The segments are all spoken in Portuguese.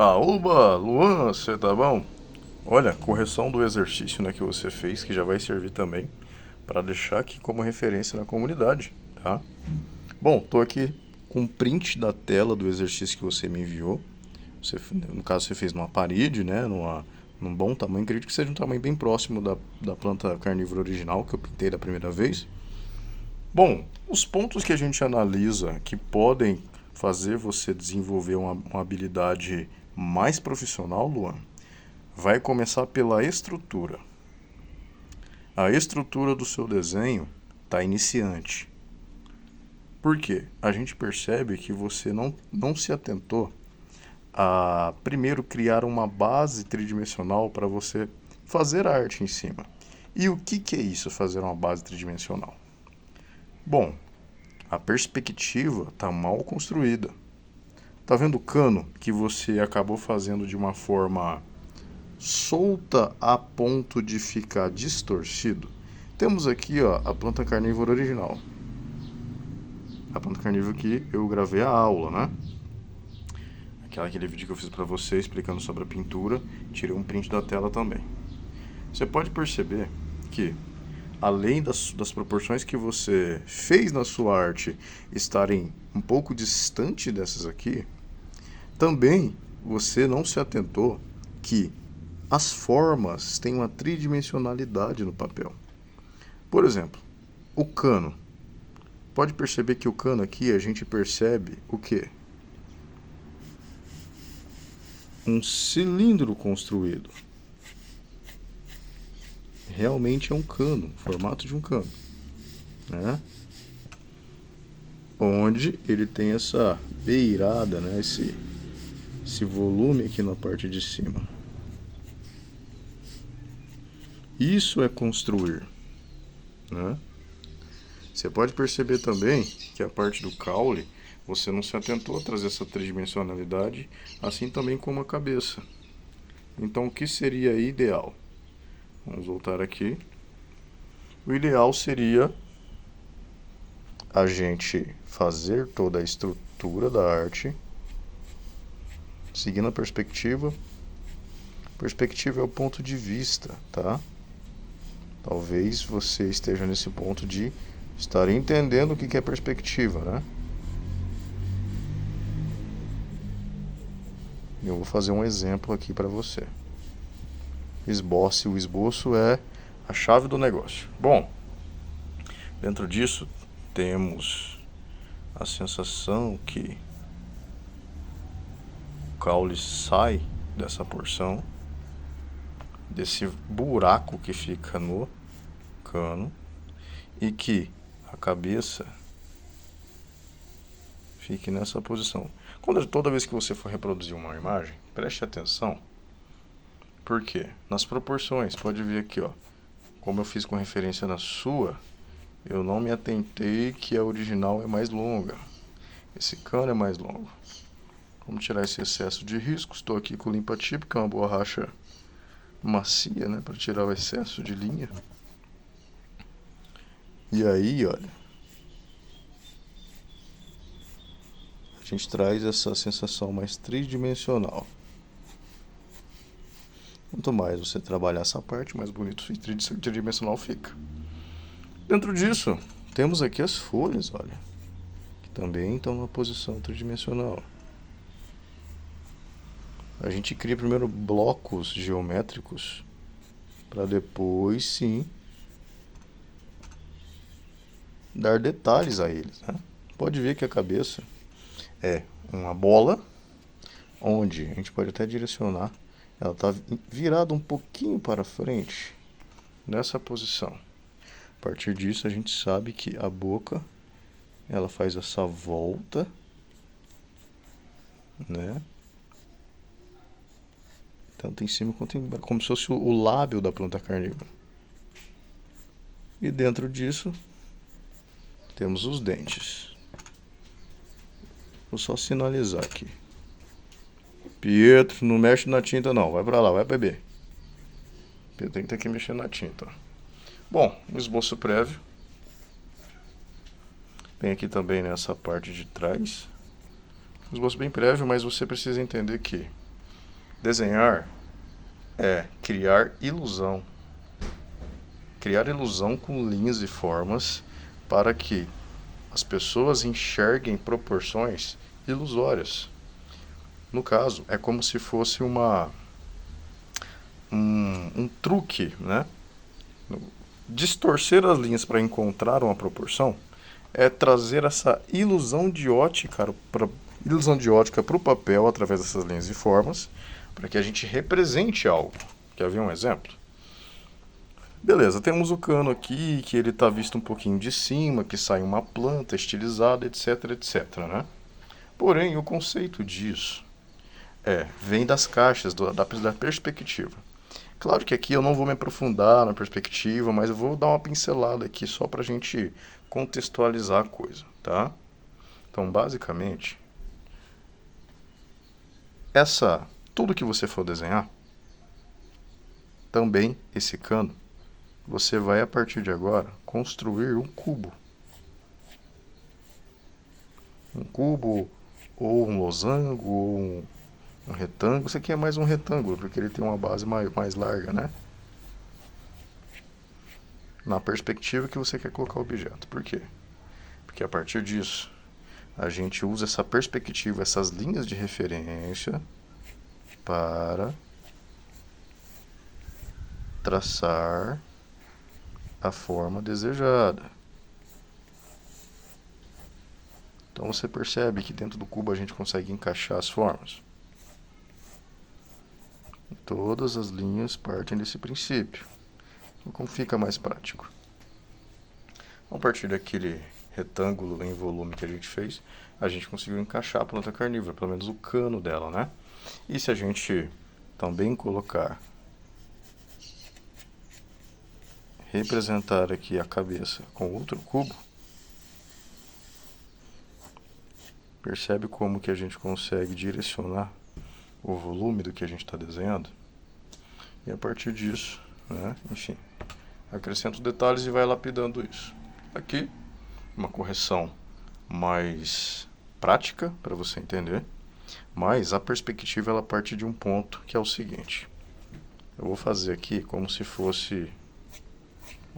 Oba, Luan, você tá bom? Olha, correção do exercício, né, que você fez, que já vai servir também para deixar aqui como referência na comunidade, tá? Bom, tô aqui com um print da tela do exercício que você me enviou. Você, no caso, você fez numa parede, né, num bom tamanho. Acredito que seja um tamanho bem próximo da planta carnívora original que eu pintei da primeira vez. Bom, os pontos que a gente analisa que podem fazer você desenvolver uma habilidade mais profissional, Luan, vai começar pela estrutura. A estrutura do seu desenho está iniciante. Por quê? A gente percebe que você não se atentou a primeiro criar uma base tridimensional para você fazer a arte em cima. E o que é isso, fazer uma base tridimensional? Bom, a perspectiva está mal construída. Tá vendo o cano que você acabou fazendo de uma forma solta a ponto de ficar distorcido? Temos aqui, ó, a planta carnívora original. A planta carnívora que eu gravei a aula, né? Aquele vídeo que eu fiz para você explicando sobre a pintura, tirei um print da tela também. Você pode perceber que, além das proporções que você fez na sua arte estarem um pouco distante dessas aqui, também você não se atentou que as formas têm uma tridimensionalidade no papel. Por exemplo, o cano. Pode perceber que o cano aqui a gente percebe o quê? Um cilindro construído. Realmente é um cano, formato de um cano, né? Onde ele tem essa beirada, né? Esse volume aqui na parte de cima. Isso é construir, né? Você pode perceber também que a parte do caule você não se atentou a trazer essa tridimensionalidade, assim também como a cabeça. Então, o que seria ideal? Vamos voltar aqui. O ideal seria a gente fazer toda a estrutura da arte, seguindo a perspectiva. Perspectiva é o ponto de vista, tá? Talvez você esteja nesse ponto de estar entendendo o que é perspectiva, né? Eu vou fazer um exemplo aqui para você. Esboce. O esboço é a chave do negócio. Bom, dentro disso temos a sensação que o caule sai dessa porção, desse buraco que fica no cano, e que a cabeça fique nessa posição. Toda vez que você for reproduzir uma imagem, preste atenção, porque nas proporções, pode ver aqui, ó, como eu fiz com referência na sua, eu não me atentei que a original é mais longa. Esse cano é mais longo. Vamos tirar esse excesso de risco. Estou aqui com limpa típica, uma borracha macia, né, para tirar o excesso de linha. E aí, olha, a gente traz essa sensação mais tridimensional. Quanto mais você trabalhar essa parte, mais bonito e tridimensional fica. Dentro disso, temos aqui as folhas, olha, que também estão numa posição tridimensional. A gente cria primeiro blocos geométricos para depois, sim, dar detalhes a eles, né? Pode ver que a cabeça é uma bola, onde a gente pode até direcionar. Ela está virada um pouquinho para frente, nessa posição. A partir disso, a gente sabe que a boca, ela faz essa volta, né? Tanto em cima quanto embaixo, como se fosse o lábio da planta carnívora. E dentro disso, temos os dentes. Vou só sinalizar aqui. Pietro, não mexe na tinta não, vai pra lá, vai beber. Pietro tem que ter que mexer na tinta. Bom, um esboço prévio. Tem aqui também nessa parte de trás. Um esboço bem prévio, mas você precisa entender que Desenhar é criar ilusão. Criar ilusão com linhas e formas para que as pessoas enxerguem proporções ilusórias. No caso, é como se fosse um truque, né? Distorcer as linhas para encontrar uma proporção é trazer essa ilusão de ótica para o papel através dessas linhas e formas, para que a gente represente algo. Quer ver um exemplo? Beleza, temos o cano aqui, que ele está visto um pouquinho de cima, que sai uma planta estilizada, etc, etc, né? Porém, o conceito disso vem das caixas, da perspectiva. Claro que aqui eu não vou me aprofundar na perspectiva, mas eu vou dar uma pincelada aqui só para a gente contextualizar a coisa, tá? Então, basicamente, tudo que você for desenhar, também esse cano, você vai, a partir de agora, construir um cubo. Um cubo, ou um losango, ou um retângulo. Isso aqui é mais um retângulo, porque ele tem uma base mais larga, né? Na perspectiva que você quer colocar o objeto. Por quê? Porque a partir disso, a gente usa essa perspectiva, essas linhas de referência, para traçar a forma desejada. Então você percebe que dentro do cubo a gente consegue encaixar as formas. Todas as linhas partem desse princípio. Então, como fica mais prático? A partir daquele retângulo em volume que a gente fez, a gente conseguiu encaixar a planta carnívora, pelo menos o cano dela, né? E se a gente também representar aqui a cabeça com outro cubo, percebe como que a gente consegue direcionar o volume do que a gente está desenhando? E a partir disso, né, enfim, acrescenta detalhes e vai lapidando isso. Aqui, uma correção mais prática para você entender, mas a perspectiva ela parte de um ponto que é o seguinte. Eu vou fazer aqui como se fosse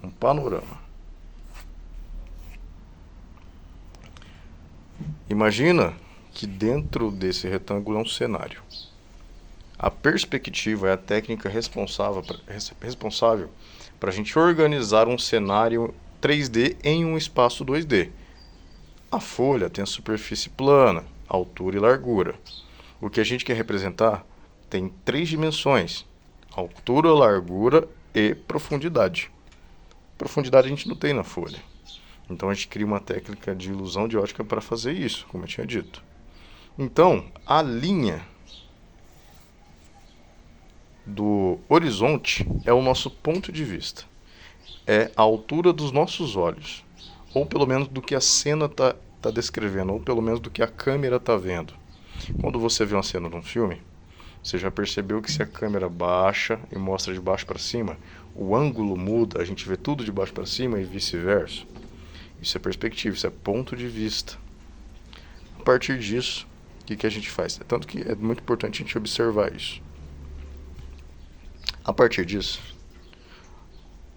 um panorama. Imagina que dentro desse retângulo é um cenário. A perspectiva é a técnica responsável para a gente organizar um cenário 3D em um espaço 2D. A folha tem a superfície plana, altura e largura. O que a gente quer representar tem 3 dimensões: altura, largura e profundidade. Profundidade a gente não tem na folha. Então a gente cria uma técnica de ilusão de ótica para fazer isso, como eu tinha dito. Então, a linha do horizonte é o nosso ponto de vista. É a altura dos nossos olhos. Ou pelo menos do que a cena está descrevendo, ou pelo menos do que a câmera está vendo. Quando você vê uma cena de um filme, você já percebeu que se a câmera baixa e mostra de baixo para cima, o ângulo muda, a gente vê tudo de baixo para cima e vice-versa. Isso é perspectiva, isso é ponto de vista. A partir disso, o que a gente faz? Tanto que é muito importante a gente observar isso. A partir disso,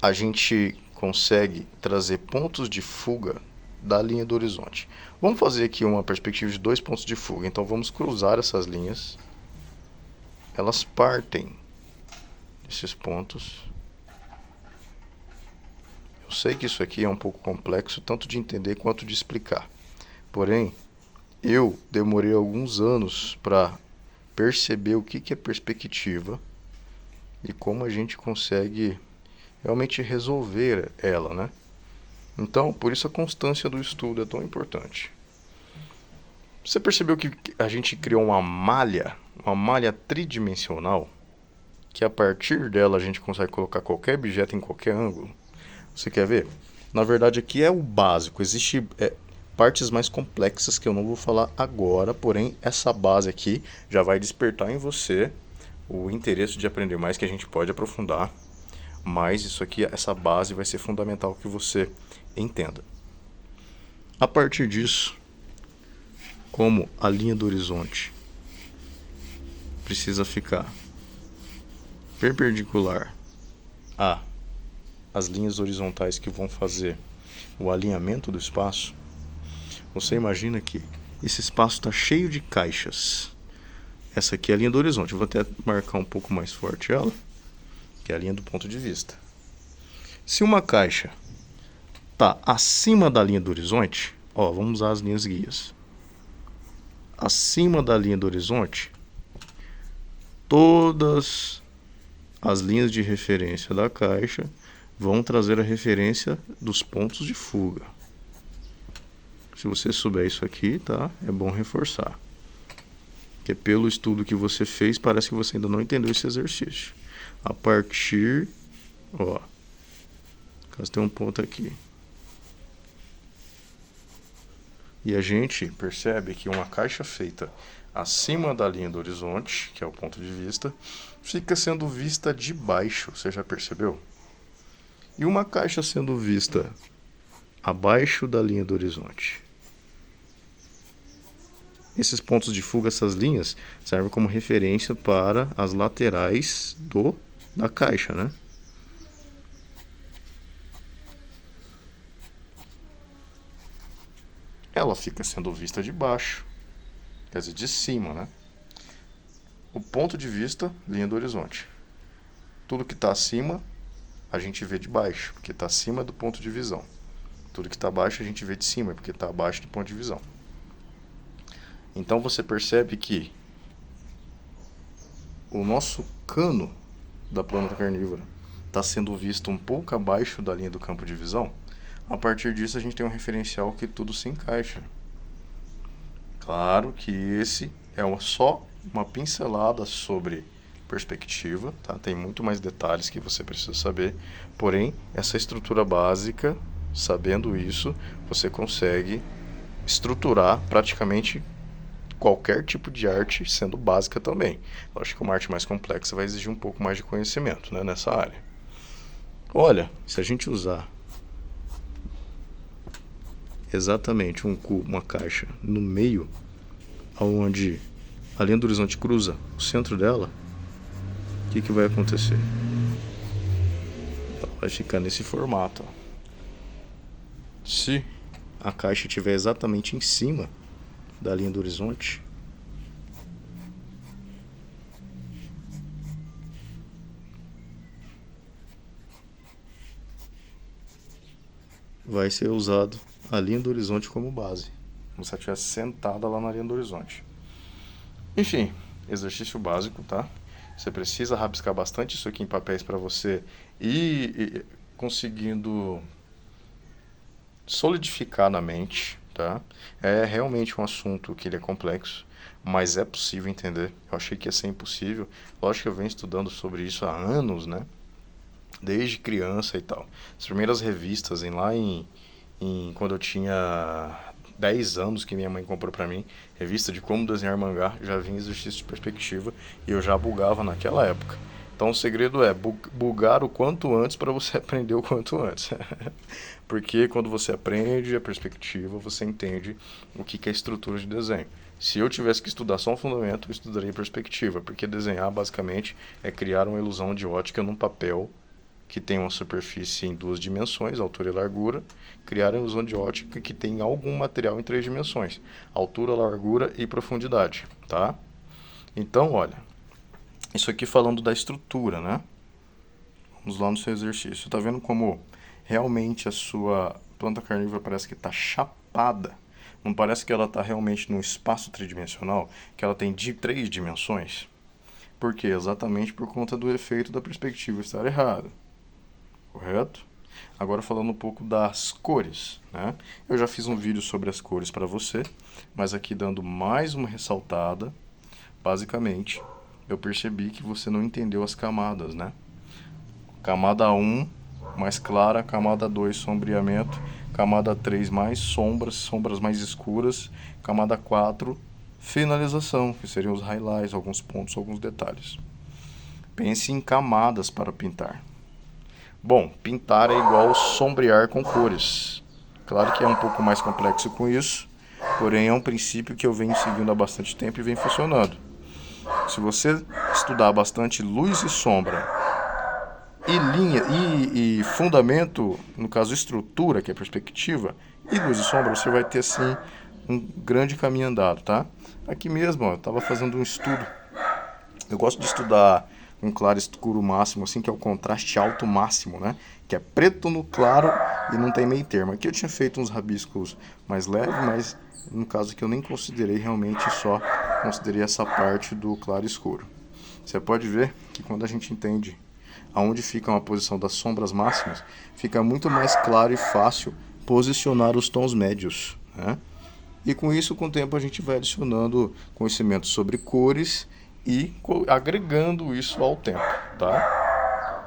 a gente consegue trazer pontos de fuga da linha do horizonte. Vamos fazer aqui uma perspectiva de 2 pontos de fuga. Então vamos cruzar essas linhas. Elas partem desses pontos. Eu sei que isso aqui é um pouco complexo, tanto de entender quanto de explicar. Porém, eu demorei alguns anos para perceber o que é perspectiva e como a gente consegue realmente resolver ela, né? Então, por isso a constância do estudo é tão importante. Você percebeu que a gente criou uma malha tridimensional, que a partir dela a gente consegue colocar qualquer objeto em qualquer ângulo? Você quer ver? Na verdade aqui é o básico, existe partes mais complexas que eu não vou falar agora, porém essa base aqui já vai despertar em você o interesse de aprender mais, que a gente pode aprofundar, mas isso aqui, essa base vai ser fundamental que você entenda. A partir disso, como a linha do horizonte precisa ficar perpendicular às linhas horizontais que vão fazer o alinhamento do espaço, você imagina que esse espaço está cheio de caixas. Essa aqui é a linha do horizonte. Eu vou até marcar um pouco mais forte ela, que é a linha do ponto de vista. Se uma caixa está acima da linha do horizonte, vamos usar as linhas guias. Acima da linha do horizonte, todas as linhas de referência da caixa vão trazer a referência dos pontos de fuga. Se você souber isso aqui, tá? É bom reforçar. Porque pelo estudo que você fez, parece que você ainda não entendeu esse exercício. A partir, caso tenha um ponto aqui. E a gente percebe que uma caixa feita acima da linha do horizonte, que é o ponto de vista, fica sendo vista de baixo, você já percebeu? E uma caixa sendo vista abaixo da linha do horizonte. Esses pontos de fuga, essas linhas, servem como referência para as laterais da caixa, né? Ela fica sendo vista de baixo, quer dizer, de cima, né? O ponto de vista, linha do horizonte. Tudo que está acima, a gente vê de baixo, porque está acima do ponto de visão. Tudo que está abaixo, a gente vê de cima, porque está abaixo do ponto de visão. Então você percebe que o nosso cano da planta carnívora está sendo visto um pouco abaixo da linha do campo de visão. A partir disso, a gente tem um referencial que tudo se encaixa. Claro que esse é só uma pincelada sobre perspectiva, tá? Tem muito mais detalhes que você precisa saber. Porém, essa estrutura básica, sabendo isso, você consegue estruturar praticamente qualquer tipo de arte, sendo básica também. Eu acho que uma arte mais complexa vai exigir um pouco mais de conhecimento, né, nessa área. Olha, se a gente usar exatamente um cubo, uma caixa, no meio, onde a linha do horizonte cruza o centro dela, o que vai acontecer? Ela vai ficar nesse formato. Se a caixa estiver exatamente em cima da linha do horizonte, vai ser usado a linha do horizonte como base, como se ela estivesse sentada lá na linha do horizonte. Enfim, exercício básico, tá? Você precisa rabiscar bastante isso aqui em papéis para você ir conseguindo solidificar na mente, tá? É realmente um assunto que ele é complexo, mas é possível entender. Eu achei que ia ser impossível. Lógico que eu venho estudando sobre isso há anos, né? Desde criança e tal. As primeiras revistas quando eu tinha 10 anos, que minha mãe comprou pra mim, revista de como desenhar mangá, já vinha exercício de perspectiva e eu já bugava naquela época. Então o segredo é bugar o quanto antes para você aprender o quanto antes. Porque quando você aprende a perspectiva, você entende o que é estrutura de desenho. Se eu tivesse que estudar só um fundamento, eu estudaria perspectiva, porque desenhar basicamente é criar uma ilusão de ótica num papel que tem uma superfície em 2 dimensões, altura e largura, criar uma ilusão de ótica que tem algum material em 3 dimensões, altura, largura e profundidade, tá? Então, olha, isso aqui falando da estrutura, né? Vamos lá no seu exercício. Tá vendo como realmente a sua planta carnívora parece que está chapada? Não parece que ela está realmente num espaço tridimensional, que ela tem 3 dimensões? Por quê? Exatamente por conta do efeito da perspectiva estar errada. Correto? Agora falando um pouco das cores, né? Eu já fiz um vídeo sobre as cores para você, mas aqui dando mais uma ressaltada, basicamente, eu percebi que você não entendeu as camadas, né? Camada 1, mais clara, camada 2, sombreamento, camada 3, mais sombras mais escuras, camada 4, finalização, que seriam os highlights, alguns pontos, alguns detalhes. Pense em camadas para pintar. Bom, pintar é igual sombrear com cores. Claro que é um pouco mais complexo com isso, porém é um princípio que eu venho seguindo há bastante tempo e vem funcionando. Se você estudar bastante luz e sombra e linha e fundamento, no caso estrutura, que é perspectiva, e luz e sombra, você vai ter assim um grande caminho andado, tá? Aqui mesmo, ó, eu estava fazendo um estudo. Eu gosto de estudar um claro escuro máximo, assim, que é o contraste alto máximo, né? Que é preto no claro e não tem meio termo. Aqui eu tinha feito uns rabiscos mais leves, mas no caso que eu nem considerei realmente, só considerei essa parte do claro escuro. Você pode ver que quando a gente entende aonde fica uma posição das sombras máximas, fica muito mais claro e fácil posicionar os tons médios, né? E com isso, com o tempo, a gente vai adicionando conhecimento sobre cores e agregando isso ao tempo, tá?